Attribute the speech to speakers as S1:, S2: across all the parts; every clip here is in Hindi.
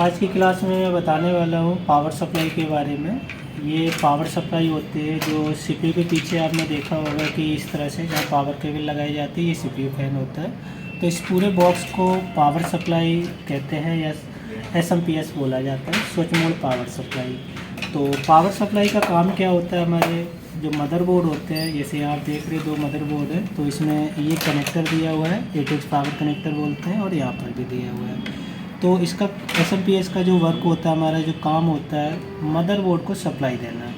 S1: आज की क्लास में मैं बताने वाला हूँ पावर सप्लाई के बारे में। ये पावर सप्लाई होती है जो सीपीयू के पीछे आपने देखा होगा कि इस तरह से जहाँ पावर केबल लगाई जाती है ये सीपीयू फैन होता है। तो इस पूरे बॉक्स को पावर सप्लाई कहते हैं या एसएमपीएस बोला जाता है, स्विच मोड पावर सप्लाई। तो पावर सप्लाई का काम क्या होता है, हमारे जो मदरबोर्ड होते हैं, जैसे आप देख रहे दो मदरबोर्ड है, तो इसमें ये कनेक्टर दिया हुआ है, 8X पावर कनेक्टर बोलते हैं, और यहाँ पर भी दिया हुआ है। तो इसका एसएमपीएस का जो वर्क होता है, हमारा जो काम होता है मदरबोर्ड को सप्लाई देना,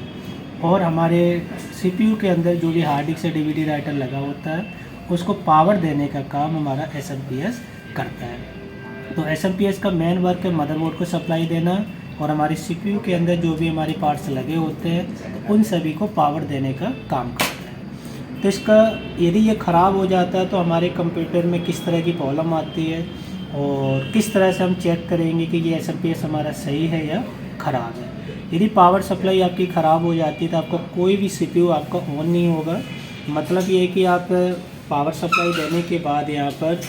S1: और हमारे सीपीयू के अंदर जो भी हार्ड डिस्क से डीवीडी राइटर लगा होता है उसको पावर देने का काम हमारा एसएमपीएस करता है। तो एसएमपीएस का मेन वर्क है मदरबोर्ड को सप्लाई देना, और हमारे सीपीयू के अंदर जो भी हमारे पार्ट्स लगे होते हैं तो उन सभी को पावर देने का काम करता है। तो इसका यदि ये ख़राब हो जाता है तो हमारे कंप्यूटर में किस तरह की प्रॉब्लम आती है और किस तरह से हम चेक करेंगे कि ये एसएमपीएस हमारा सही है या ख़राब है। यदि पावर सप्लाई आपकी ख़राब हो जाती है तो आपका कोई भी सीपीयू आपका ऑन नहीं होगा। मतलब ये है कि आप पावर सप्लाई देने के बाद यहाँ पर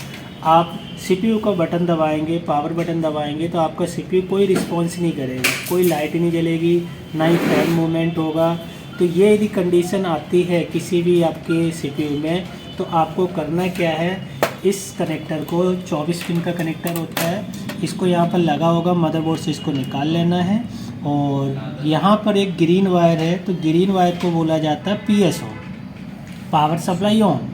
S1: आप सीपीयू का बटन दबाएंगे, पावर बटन दबाएंगे, तो आपका सीपीयू कोई रिस्पॉन्स नहीं करेगा, कोई लाइट नहीं जलेगी, ना ही फैन मूवमेंट होगा। तो ये यदि कंडीशन आती है किसी भी आपके सीपीयू में तो आपको करना क्या है, इस कनेक्टर को 24 पिन का कनेक्टर होता है, इसको यहाँ पर लगा होगा मदरबोर्ड से, इसको निकाल लेना है। और यहाँ पर एक ग्रीन वायर है, तो ग्रीन वायर को बोला जाता है PS on, power supply on.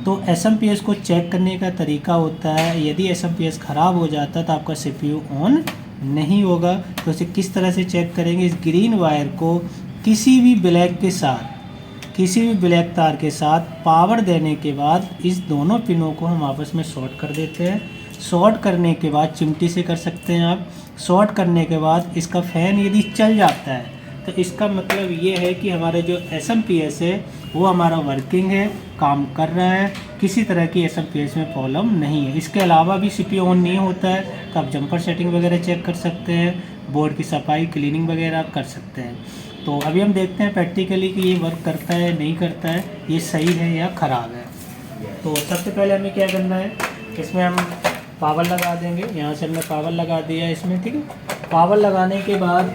S1: तो एसएमपीएस को चेक करने का तरीका होता है, यदि एसएमपीएस ख़राब हो जाता है तो आपका सीपीयू ऑन नहीं होगा। तो इसे किस तरह से चेक करेंगे, इस ग्रीन वायर को किसी भी ब्लैक के साथ, किसी भी ब्लैक तार के साथ पावर देने के बाद इस दोनों पिनों को हम आपस में शॉर्ट कर देते हैं। शॉर्ट करने के बाद चिमटी से कर सकते हैं आप। शॉर्ट करने के बाद इसका फ़ैन यदि चल जाता है तो इसका मतलब ये है कि हमारा जो एसएमपीएस है वो हमारा वर्किंग है, काम कर रहा है, किसी तरह की एसएमपीएस में प्रॉब्लम नहीं है। इसके अलावा भी सीपीयू ऑन नहीं होता है तो आप जंपर सेटिंग वगैरह चेक कर सकते हैं, बोर्ड की सफाई क्लीनिंग वगैरह आप कर सकते हैं। तो अभी हम देखते हैं प्रैक्टिकली कि ये वर्क करता है नहीं करता है, ये सही है या ख़राब है। तो सबसे पहले हमें क्या करना है, इसमें हम पावर लगा देंगे। यहाँ से हमने पावर लगा दिया इसमें, ठीक है। पावर लगाने के बाद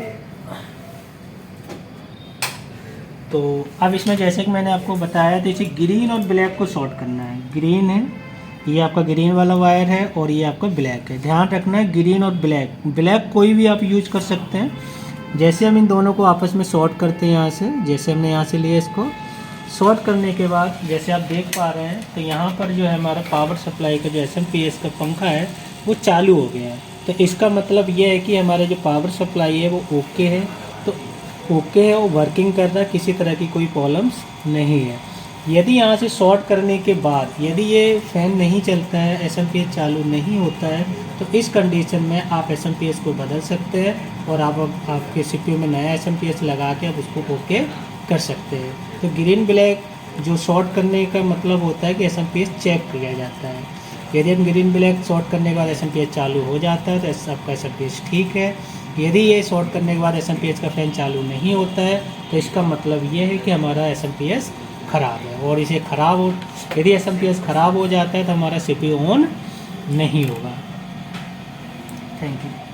S1: तो अब इसमें जैसे कि मैंने आपको बताया था, इसे ग्रीन और ब्लैक को शॉर्ट करना है। ग्रीन है, ये आपका ग्रीन वाला वायर है, और ये आपका ब्लैक है। ध्यान रखना है ग्रीन और ब्लैक, ब्लैक कोई भी आप यूज कर सकते हैं। जैसे हम इन दोनों को आपस में शॉर्ट करते हैं, यहाँ से जैसे हमने यहाँ से लिया, इसको शॉर्ट करने के बाद जैसे आप देख पा रहे हैं तो यहाँ पर जो है हमारा पावर सप्लाई का जो एसएमपीएस का पंखा है वो चालू हो गया है। तो इसका मतलब ये है कि हमारे जो पावर सप्लाई है वो ओके है, तो ओके है, वो वर्किंग कर रहा है, किसी तरह की कोई प्रॉब्लम्स नहीं है। यदि यहाँ से शॉर्ट करने के बाद यदि ये फ़ैन नहीं चलता है, एसएमपीएस चालू नहीं होता है, तो इस कंडीशन में आप एसएमपीएस को बदल सकते हैं और आप आपके सीपीयू में नया एसएमपीएस लगा के आप उसको ओके कर सकते हैं। तो ग्रीन ब्लैक जो शॉर्ट करने का मतलब होता है कि एसएमपीएस चेक किया जाता है। यदि हम ग्रीन ब्लैक शॉर्ट करने के बाद एसएमपीएस चालू हो जाता है तो आपका एसएमपीएस ठीक है। यदि ये शॉर्ट करने के बाद एसएमपीएस का फ़ैन चालू नहीं होता है तो इसका मतलब ये है कि हमारा एसएमपीएस ख़राब है, और इसे ख़राब हो, यदि एसएमपीएस ख़राब हो जाता है तो हमारा सीपीयू ऑन नहीं होगा। Thank you.